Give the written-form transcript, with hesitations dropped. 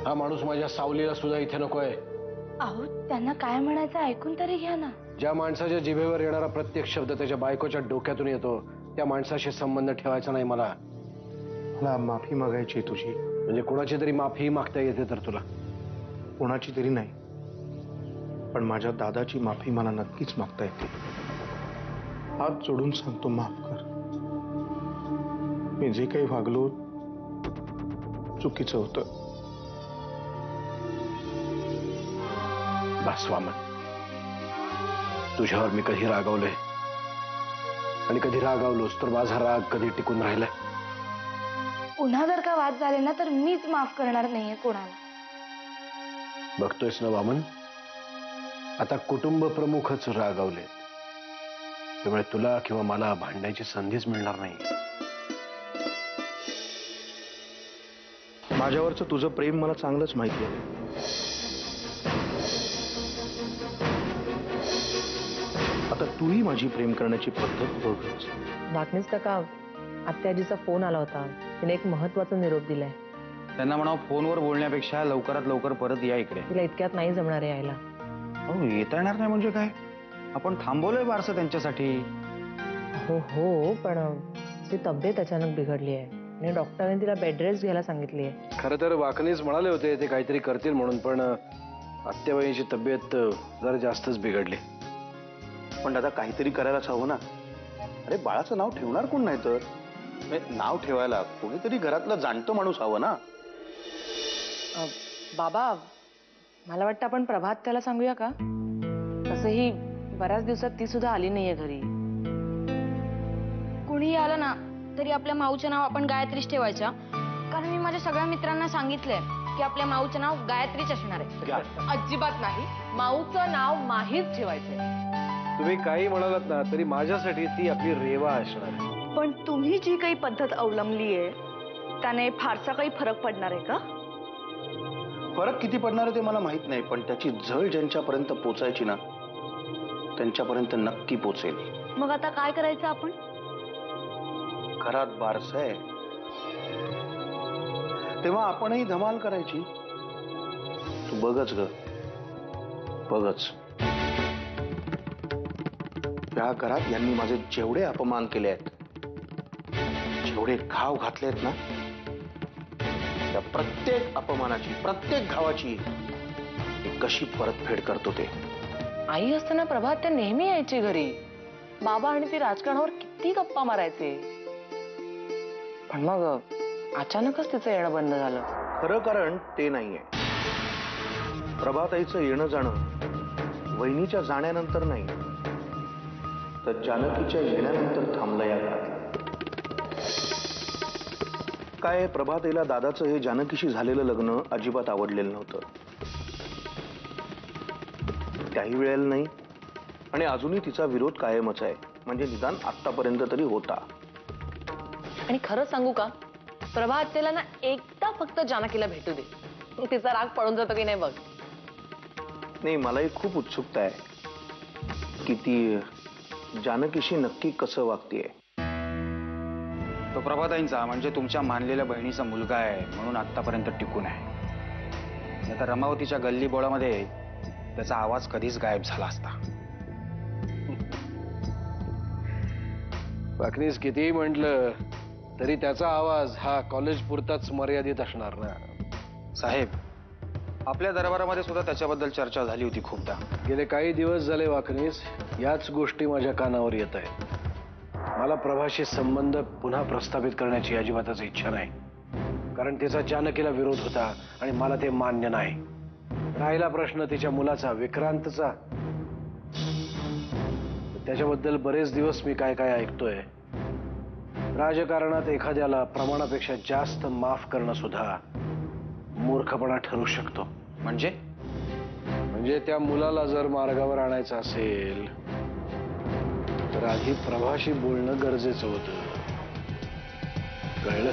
हा माणूस माझ्या सावलीला सुद्धा इथे नकोय. अहो त्यांना काय म्हणायचं ऐकून तरी घ्या ना. ज्या माणसाच्या जिभेवर येणारा प्रत्येक शब्द त्याच्या बायकोच्या डोक्यातून येतो त्या माणसाशी संबंध ठेवायचा नाही. मला माफी मागायची तुझी. म्हणजे कोणाची तरी माफी मागता येते तर तुला? कोणाची तरी नाही, पण माझ्या दादाची माफी मला नक्कीच मागता येते. हात जोडून सांगतो, माफ कर. मी जे काही वागलो चुकीचं होतं. बस वामन, तुझ्यावर मी कधी रागावलोय आणि कधी रागावलोस तर माझा राग कधी टिकून राहिलाय? पुन्हा जर का वाद झाले ना तर मीच माफ करणार नाहीये कोणाला. बघतोयस ना वामन, आता कुटुंब प्रमुखच रागावले, त्यामुळे तुला किंवा मला भांडण्याची संधीच मिळणार नाही. माझ्यावरचं तुझं प्रेम मला चांगलंच माहिती आहे. आता तूही माझी प्रेम करण्याची पद्धत बघच. वाकणीस काका, आत्याजीचा फोन आला होता. तिने एक महत्वाचा निरोप दिलाय. त्यांना म्हणावं फोनवर बोलण्यापेक्षा लवकरात लवकर परत या इकडे. तिला इतक्यात नाही जमणार आहे यायला. अहो येता येणार नाही म्हणजे काय? आपण थांबवलंय बारसं त्यांच्यासाठी. हो हो, पण ती तब्येत अचानक बिघडली आहे आणि डॉक्टरांनी तिला बेड रेस्ट घ्यायला सांगितली आहे. खरं तर वाकणीच म्हणाले होते ते काहीतरी करतील म्हणून, पण आत्याबाईंची तब्येत जरा जास्तच बिघडली. पण दादा काहीतरी करायलाच हवं ना. अरे बाळाचं नाव ठेवणार कोण नाही तर? नाव ठेवायला कोणीतरी घरातला जाणतं माणूस हवं ना. बाबा, मला वाटतं आपण प्रभात त्याला सांगूया का? तसंही बऱ्याच दिवसात ती सुद्धा आली नाहीये घरी. कुणीही आलं ना तरी आपल्या माऊचं नाव आपण गायत्रीच ठेवायचं, कारण मी माझ्या सगळ्या मित्रांना सांगितलंय की आपल्या माऊचं नाव गायत्रीच असणार आहे. अजिबात नाही, माऊचं नाव माहीच ठेवायचंय. तुम्ही काही म्हणालात ना तरी माझ्यासाठी ती आपली रेवा असणार आहे. पण तुम्ही जी काही पद्धत अवलंबली आहे त्याने फारसा काही फरक पडणार आहे का? फरक किती पडणार आहे ते मला माहित नाही, पण त्याची झळ ज्यांच्यापर्यंत पोचायची ना त्यांच्यापर्यंत नक्की पोचेल. मग आता काय करायचं आपण? घरात बारस आहे तेव्हा आपणही धमाल करायची. तू बघच ग, बघच. त्या घरात यांनी माझे जेवढे अपमान केले आहेत, जेवढे घाव घातले आहेत ना, त्या प्रत्येक अपमानाची, प्रत्येक घावाची मी कशी परतफेड करतो ते. आई असताना प्रभात त्या नेहमी यायची घरी. बाबा आणि ती राजकारणावर किती गप्पा मारायचे. पण मग अचानकच तिचं येणं बंद झालं. खरं कारण ते नाहीये. प्रभाताईचं येणं जाणं वहिनीच्या जाण्यानंतर नाही, तर जानकीच्या येण्यानंतर थांबलं या घरात. काय, प्रभाताईला दादाचं हे जानकीशी झालेलं लग्न अजिबात आवडलेलं नव्हतं. त्याही वेळेला नाही, आणि अजूनही तिचा विरोध कायमच आहे. म्हणजे निदान आतापर्यंत तरी होता. आणि खरं सांगू का, प्रभातेला ना एकदा फक्त जानकीला भेटू दे, तिचा राग पळून जातो की नाही बघ. नाही, मलाही खूप उत्सुकता आहे की ती जानकीशी नक्की कसं वागतेय. तो प्रभाताईंचा म्हणजे तुमच्या मानलेल्या बहिणीचा मुलगा आहे म्हणून आतापर्यंत टिकून आहे. नाही तर रमावतीच्या गल्ली बोळामध्ये त्याचा आवाज कधीच गायब झाला असता. वाकणीस कितीही म्हटलं तरी त्याचा आवाज हा कॉलेज पुरताच मर्यादित असणार ना. साहेब, आपल्या दरबारामध्ये सुद्धा त्याच्याबद्दल चर्चा झाली होती खूपदा. गेले काही दिवस झाले वाकणीस याच गोष्टी माझ्या कानावर येत आहेत. मला प्रभाशी संबंध पुन्हा प्रस्थापित करण्याची अजिबातच इच्छा नाही, कारण तिचा जानकीला विरोध होता आणि मला ते मान्य नाही. राहिला प्रश्न तिच्या मुलाचा, विक्रांतचा, त्याच्याबद्दल बरेच दिवस मी काय काय ऐकतोय. राजकारणात एखाद्याला प्रमाणापेक्षा जास्त माफ करणं सुद्धा मूर्खपणा ठरू शकतो. म्हणजे त्या मुलाला जर मार्गावर आणायचं असेल तर आधी प्रभाशी बोलणं गरजेचं होतं. कळलं?